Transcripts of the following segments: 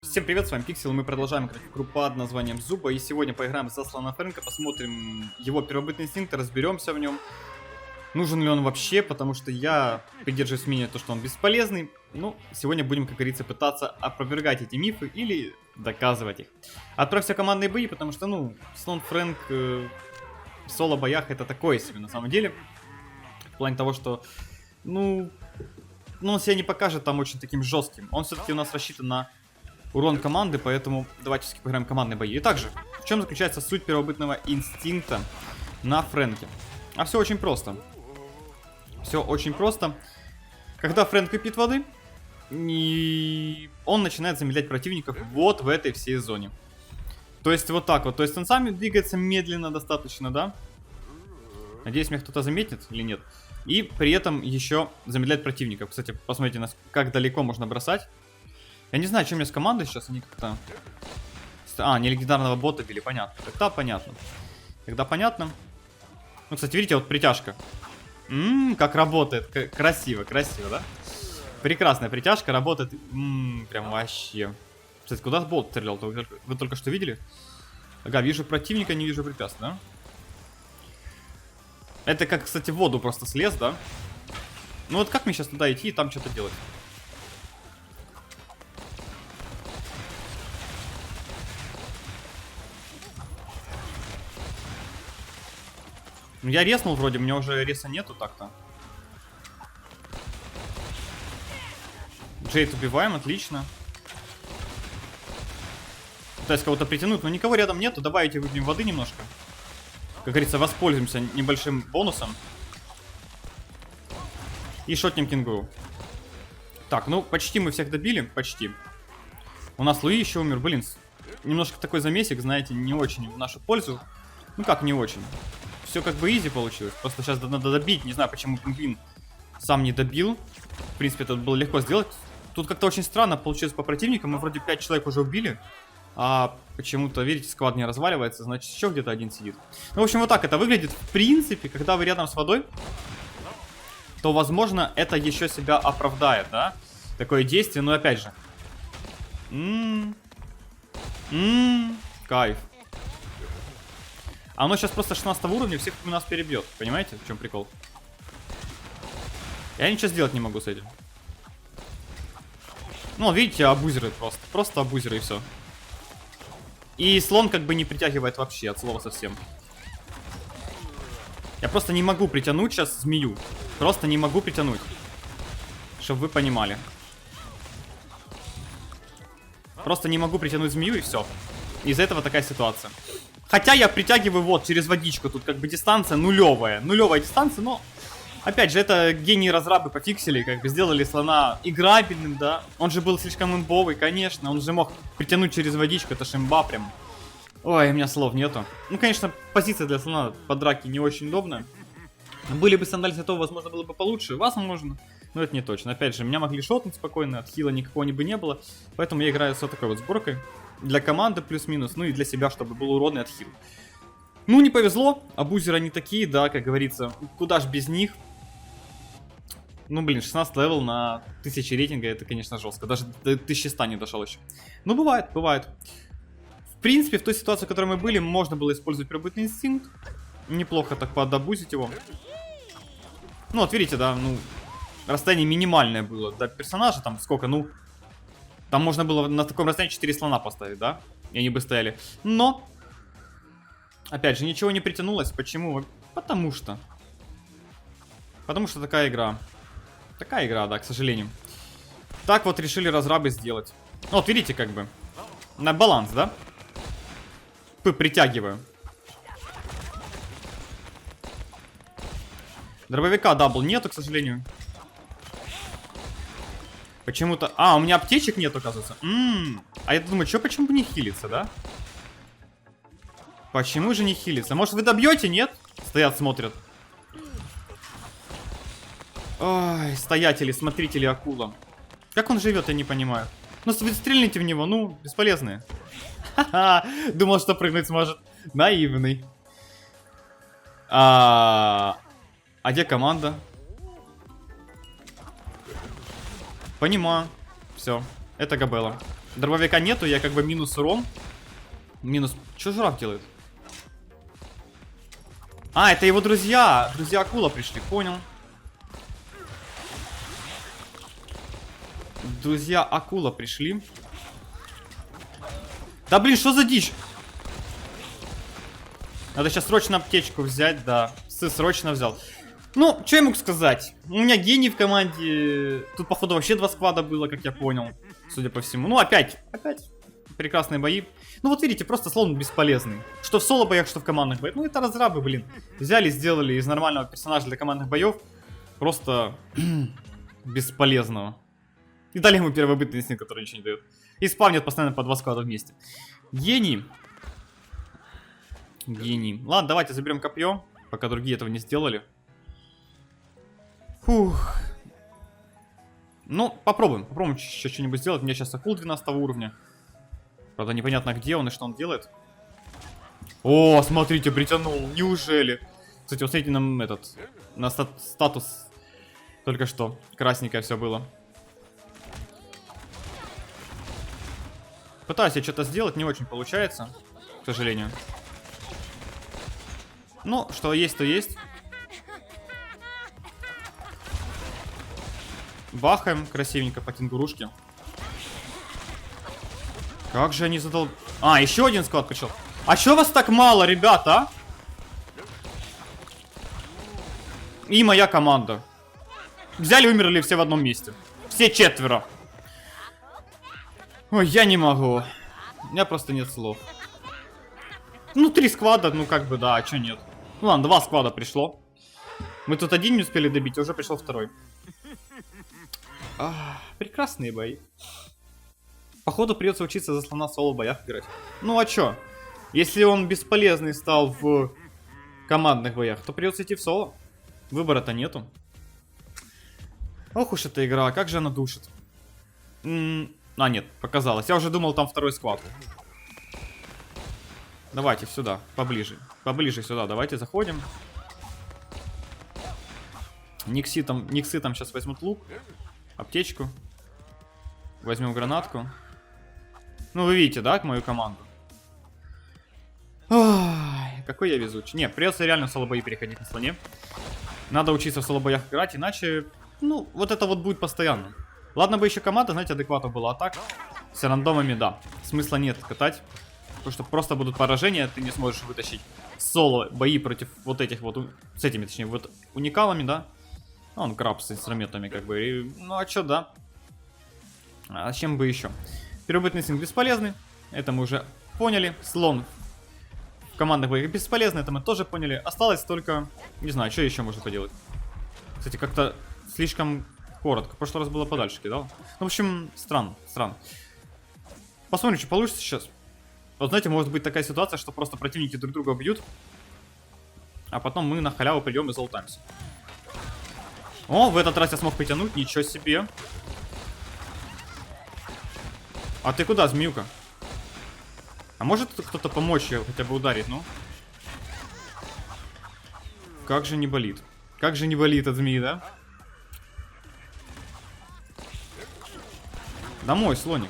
Всем привет, с вами Пиксел, мы продолжаем играть в игру под названием Зуба, и сегодня поиграем за слона Фрэнка, посмотрим его первобытный инстинкт, разберемся в нем, нужен ли он вообще, потому что я придерживаюсь мнения, то, что он бесполезный. Ну, сегодня будем, как говорится, пытаться опровергать эти мифы или доказывать их. Отправься в командные бои, потому что, ну, слон Фрэнк в соло-боях это такое себе на самом деле, в плане того, что, ну, он себя не покажет там очень таким жестким, он все-таки у нас рассчитан на урон команды, поэтому давайте все-таки поиграем в командные бои. И также, в чем заключается суть первобытного инстинкта на Фрэнке? А все очень просто. Все очень просто. Когда Фрэнк выпьет воды, и он начинает замедлять противников вот в этой всей зоне. То есть вот так вот. То есть он сам двигается медленно достаточно, да? Надеюсь, меня кто-то заметит или нет. И при этом еще замедляет противников. Кстати, посмотрите, как далеко можно бросать. Я не знаю, что у меня с командой сейчас, они как-то... А, не легендарного бота били, понятно. Тогда понятно. Тогда понятно. Ну, кстати, видите, вот притяжка. Как работает. Красиво, красиво, да? Прекрасная притяжка, работает. Прям вообще. Кстати, куда болт стрелял? Вы только что видели? Ага, вижу противника, не вижу препятствий, да? Это как, кстати, в воду просто слез, да? Ну вот как мне сейчас туда идти и там что-то делать? Ну, я резнул вроде, у меня уже реса нету так-то. Джейд убиваем, отлично. Пытаюсь кого-то притянуть, но никого рядом нету. Добавите, выпьем воды немножко. Как говорится, воспользуемся небольшим бонусом. И шотнем кенгуру. Так, ну, почти мы всех добили, почти. У нас Луи еще умер, блин. Немножко такой замесик, знаете, не очень в нашу пользу. Ну как не очень. Все как бы изи получилось. Просто сейчас надо добить. Не знаю, почему пингвин сам не добил. В принципе, это было легко сделать. Тут как-то очень странно получилось по противникам. Мы вроде 5 человек уже убили. А почему-то, видите, сквад не разваливается. Значит, еще где-то один сидит. Ну, в общем, вот так это выглядит. В принципе, когда вы рядом с водой, то, возможно, это еще себя оправдает, да? Такое действие, но опять же. Кайф. Оно сейчас просто 16 уровня, всех у нас перебьет. Понимаете, в чем прикол? Я ничего сделать не могу с этим. Ну, видите, абузеры просто. Просто абузеры и все. И слон как бы не притягивает вообще, от слова совсем. Я просто не могу притянуть сейчас змею. Просто не могу притянуть. Чтобы вы понимали. Просто не могу притянуть змею и все. Из-за этого такая ситуация. Хотя я притягиваю вот через водичку. Тут как бы дистанция нулевая. Нулевая дистанция, но... Опять же, это гении разрабы пофиксили. Как бы сделали слона играбельным, да. Он же был слишком имбовый, конечно. Он же мог притянуть через водичку. Это шимба прям. Ой, у меня слов нету. Ну, конечно, позиция для слона по драке не очень удобная. Были бы сандали святого, возможно, было бы получше. Возможно. Но это не точно. Опять же, меня могли шотнуть спокойно. От хила никакого-нибудь не было. Поэтому я играю с вот такой вот сборкой. Для команды плюс-минус, ну и для себя, чтобы был урон и отхил. Ну, не повезло, абузеры они такие, да, как говорится, куда ж без них. Ну, блин, 16 левел на 1000 рейтинга, это, конечно, жестко. Даже до 1100 не дошел еще. Ну, бывает, бывает. В принципе, в той ситуации, в которой мы были, можно было использовать первобытный инстинкт. Неплохо так подобузить его. Ну, вот видите, да, ну, расстояние минимальное было до персонажа, там сколько, ну... Там можно было на таком расстоянии 4 слона поставить, да? И они бы стояли. Но, опять же, ничего не притянулось. Почему? Потому что такая игра. Такая игра, да, к сожалению. Так вот решили разрабы сделать. Ну, вот видите, как бы. На баланс, да? Притягиваю. Дробовика дабл нету, к сожалению. Почему-то... А, у меня аптечек нет, оказывается. А я думаю, что, почему бы не хилиться, да? Почему же не хилиться? Может, вы добьете, нет? Стоят, смотрят. Ой, стоятели, смотрители, акула. Как он живет, я не понимаю. Ну, вы стрельните в него, ну, бесполезные. Ха-ха, думал, что прыгнуть сможет. Наивный. А где команда? Понимаю. Все. Это Габелла. Дробовика нету, я как бы минус урон. Минус... Что жираф делает? А, это его друзья. Друзья акула пришли, понял. Друзья акула пришли. Да блин, что за дичь? Надо сейчас срочно аптечку взять, да. Срочно взял. Ну, что я мог сказать? У меня гений в команде. Тут, походу, вообще 2 склада было, как я понял. Судя по всему. Ну, опять прекрасные бои. Ну, вот видите, просто слон бесполезный. Что в соло-боях, что в командных боях. Ну, это разрабы, блин. Взяли, сделали из нормального персонажа для командных боев. Просто бесполезного. И дали ему первобытный инстинкт, который ничего не дает. И спавнят постоянно по 2 склада вместе. Гений. Гений. Ладно, давайте заберем копье, пока другие этого не сделали. Фух. Ну, попробуем. Попробуем еще что-нибудь сделать. У меня сейчас акул 12 уровня. Правда, непонятно, где он и что он делает. О, смотрите, притянул. Неужели? Кстати, вот смотрите, нам этот... На статус только что красненькое все было. Пытаюсь я что-то сделать, не очень получается, к сожалению. Ну, что есть, то есть. Бахаем красивенько по кенгурушке. Как же они задал... А, еще один склад пришел. А чё вас так мало, ребята, а? И моя команда. Взяли, умерли все в одном месте. Все 4. Ой, я не могу. У меня просто нет слов. Ну, 3 склада, ну как бы, да, а чё нет? Ну ладно, 2 склада пришло. Мы тут один не успели добить, а уже пришел второй. Прекрасные бои. Походу придется учиться за слона в соло-боях играть. Ну а чё? Если он бесполезный стал в командных боях, то придется идти в соло. Выбора-то нету. Ох уж эта игра, как же она душит. А, нет, показалось. Я уже думал, там второй склад. Давайте сюда, поближе. Поближе сюда, давайте заходим. Никсы там сейчас возьмут лук. Аптечку. Возьмем гранатку. Ну, вы видите, да, мою команду? Ой, какой я везучий. Не, придется реально в соло-бои переходить на слоне. Надо учиться в соло-боях играть, иначе... Ну, вот это вот будет постоянно. Ладно бы еще команда, знаете, адекватно была, а так с рандомами, да. Смысла нет катать. Потому что просто будут поражения, ты не сможешь вытащить соло бои против вот этих вот... С этими, точнее, вот уникалами, да. Он краб с инструментами, как бы. И, ну, а чё, да. А чем бы еще? Первобытный инстинкт бесполезный. Это мы уже поняли. Слон в командных боях бесполезный. Это мы тоже поняли. Осталось только... Не знаю, что еще можно поделать. Кстати, как-то слишком коротко. В прошлый раз было подальше кидал. Ну, в общем, странно. Посмотрим, что получится сейчас. Вот знаете, может быть такая ситуация, что просто противники друг друга бьют. А потом мы на халяву придем и залутаемся. О, в этот раз я смог притянуть. Ничего себе. А ты куда, змеюка? А может кто-то помочь ее хотя бы ударить, ну? Как же не болит. Как же не болит от змеи, да? Домой, слоник.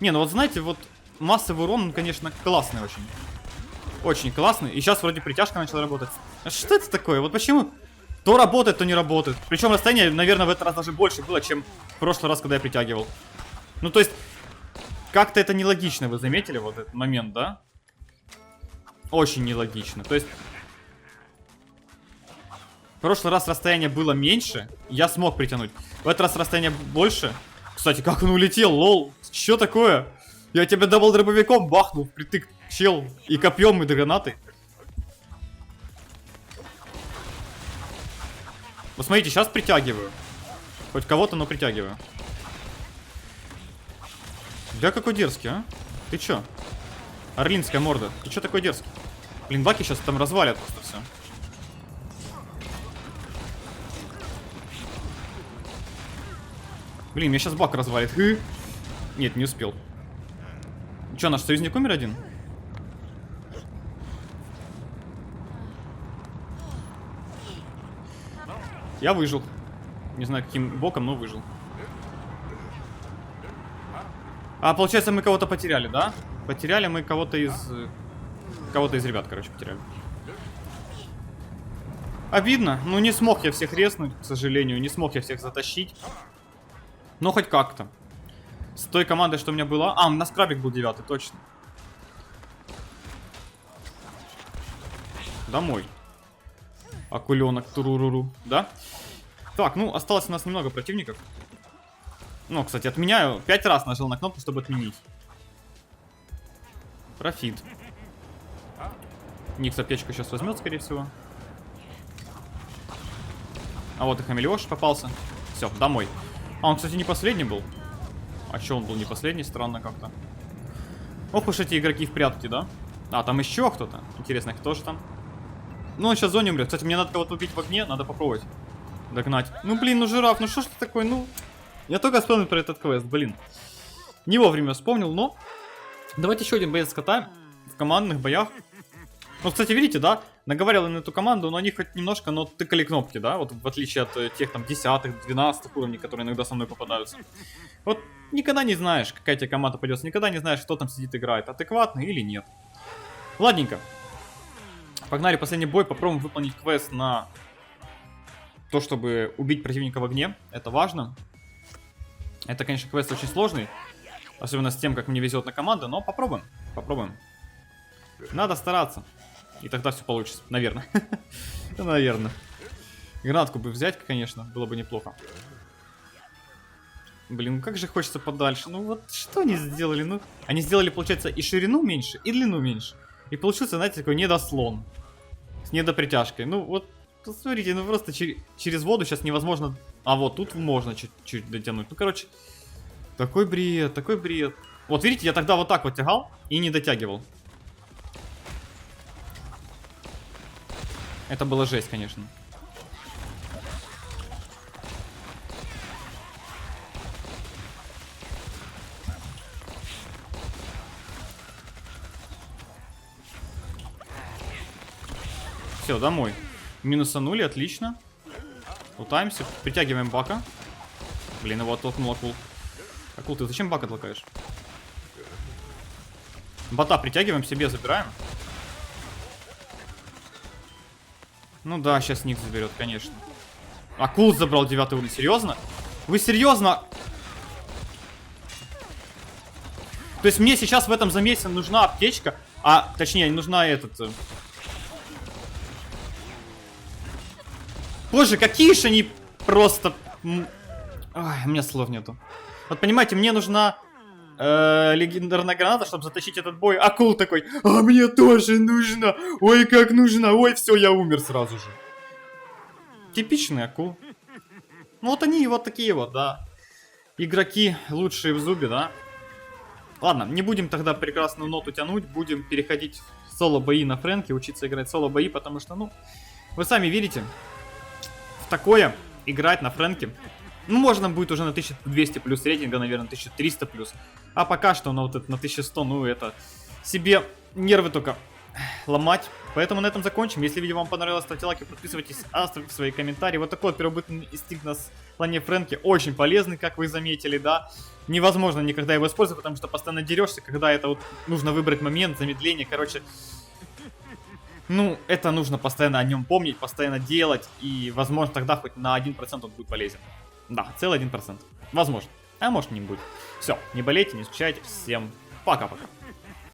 Не, ну вот знаете, вот массовый урон, он, конечно, классный очень. Очень классный. И сейчас вроде притяжка начала работать. А что это такое? Вот почему то работает, то не работает. Причем расстояние, наверное, в этот раз даже больше было, чем в прошлый раз, когда я притягивал. Ну, то есть... Как-то это нелогично, вы заметили вот этот момент, да? Очень нелогично. То есть... В прошлый раз расстояние было меньше, я смог притянуть. В этот раз расстояние больше. Кстати, как он улетел, лол. Что такое? Я тебя дабл-дробовиком бахнул впритык, чел. И копьем, и гранатой. Вот смотрите, сейчас притягиваю. Хоть кого-то, но притягиваю. Да какой дерзкий, а? Ты чё? Орлинская морда. Ты чё такой дерзкий? Блин, баки сейчас там развалят просто все. Блин, меня сейчас бак развалит. Нет, не успел. Чё, наш союзник умер один? Я выжил. Не знаю, каким боком, но выжил. А, получается, мы кого-то потеряли, да? Потеряли мы кого-то из... Кого-то из ребят, короче, потеряли. Обидно. Ну, не смог я всех резнуть, к сожалению. Не смог я всех затащить. Но хоть как-то. С той командой, что у меня была... А, у нас крабик был 9-й, точно. Домой. Акуленок, туруруру, да? Так, ну, осталось у нас немного противников. Ну, кстати, отменяю. 5 раз нажал на кнопку, чтобы отменить. Профит. Никс аптечку сейчас возьмет, скорее всего. А вот и Хамелеош попался. Все, домой. А он, кстати, не последний был. А че он был не последний? Странно как-то. Ох уж эти игроки в прятки, да? А, там еще кто-то. Интересно, кто же там? Ну, он сейчас в зоне умрет. Кстати, мне надо кого-то убить в огне. Надо попробовать догнать. Ну, блин, ну, жираф, ну что ж ты такой, ну... Я только вспомнил про этот квест, блин. Не вовремя вспомнил, но... Давайте еще один боец скатаем в командных боях. Ну, кстати, видите, да? Наговаривал на эту команду, но они хоть немножко, но тыкали кнопки, да? Вот в отличие от тех там 10-х, 12-х уровней, которые иногда со мной попадаются. Вот никогда не знаешь, какая тебе команда пойдет. Никогда не знаешь, кто там сидит играет. Адекватный или нет. Ладненько. Погнали, последний бой. Попробуем выполнить квест на то, чтобы убить противника в огне. Это важно. Это, конечно, квест очень сложный. Особенно с тем, как мне везет на команду. Но попробуем. Попробуем. Надо стараться. И тогда все получится. Наверное. Наверное. Гранатку бы взять, конечно. Было бы неплохо. Блин, ну как же хочется подальше. Ну вот что они сделали? Ну, они сделали, получается, и ширину меньше, и длину меньше. И получился, знаете, такой недослон. С недопритяжкой. Ну вот, смотрите, ну просто через воду сейчас невозможно... А вот тут можно чуть-чуть дотянуть. Ну, короче, такой бред, такой бред. Вот видите, я тогда вот так вот тягал и не дотягивал. Это была жесть, конечно. Все, домой. Минусанули, отлично. Лутаемся, притягиваем бака. Блин, его оттолкнул акул. Акул, ты зачем бака толкаешь? Бота притягиваем, себе забираем. Ну да, сейчас Ник заберет, конечно. Акул забрал 9 уровень, серьезно? Вы серьезно? То есть мне сейчас в этом замесе нужна аптечка, а точнее нужна этот... Боже, какие же они просто... Ой, у меня слов нету. Вот понимаете, мне нужна легендарная граната, чтобы затащить этот бой. Акул такой, а мне тоже нужно. Ой, как нужно. Ой, все, я умер сразу же. Типичный акул. Ну вот они вот такие вот, да. Игроки лучшие в зубе, да. Ладно, не будем тогда прекрасную ноту тянуть. Будем переходить в соло-бои на Фрэнке. Учиться играть в соло-бои, потому что, ну, вы сами видите... В такое играть на Фрэнке, ну, можно будет уже на 1200 плюс рейтинга, наверное, 1300 плюс. А пока что на вот это, на 1100, ну, это себе нервы только ломать. Поэтому на этом закончим. Если видео вам понравилось, ставьте лайки, подписывайтесь, оставьте свои комментарии. Вот такой вот первобытный инстинкт на плане Фрэнке очень полезный, как вы заметили, да. Невозможно никогда его использовать, потому что постоянно дерешься, когда это вот нужно выбрать момент, замедление, короче... Ну, это нужно постоянно о нем помнить, постоянно делать, и, возможно, тогда хоть на 1% он будет полезен. Да, целый 1%. Возможно. А может, не будет. Все, не болейте, не скучайте. Всем пока-пока.